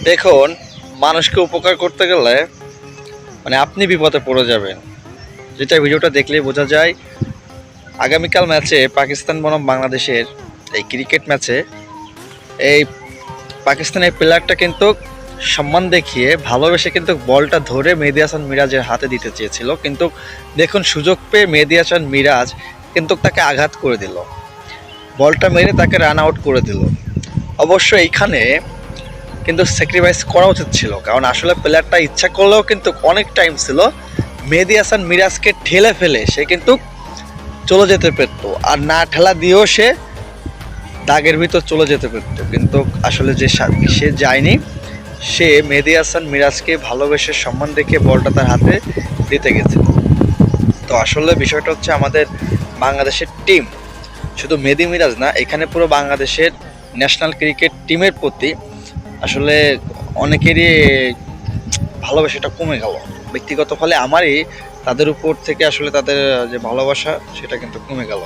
দেখুন, মানুষকে উপকার করতে গেলে আপনি বিপদে পড়ে যাবেন। যেটা ভিডিওটা দেখলেই বোঝা যায়। আগামীকাল ম্যাচে পাকিস্তান বনাম বাংলাদেশের এই ক্রিকেট ম্যাচে এই পাকিস্তানের প্লেয়ারটা কিন্তু সম্মান দেখিয়ে ভালোবেসে কিন্তু বলটা ধরে মেহেদী হাসান মিরাজের হাতে দিতে চেয়েছিল, কিন্তু দেখুন সুযোগ পেয়ে মেহেদী হাসান মিরাজ কিন্তু তাকে আঘাত করে দিল, বলটা মেরে তাকে রান আউট করে দিল। অবশ্য এইখানে কিন্তু স্যাক্রিফাইস করা উচিত ছিল, কারণ আসলে প্লেয়ারটা ইচ্ছা করলেও কিন্তু অনেক টাইম ছিল মেহেদী হাসান মিরাজকে ঠেলে ফেলে সে কিন্তু চলে যেতে পারতো, আর না ঠেলা দিয়েও সে দাগের ভিতর চলে যেতে পারতো, কিন্তু আসলে সে যায়নি। সে মেহেদী হাসান মিরাজকে ভালোবেসে সম্মান দেখে বলটা তার হাতে দিতে গেছে। তো আসলে বিষয়টা হচ্ছে আমাদের বাংলাদেশের টিম, শুধু মেহেদী মিরাজ না, এখানে পুরো বাংলাদেশের ন্যাশনাল ক্রিকেট টিমের প্রতি আসলে অনেকেরই ভালোবাসাটা কমে গেল। ব্যক্তিগত ফলে আমারই তাদের উপর থেকে আসলে তাদের যে ভালোবাসা সেটা কিন্তু কমে গেল।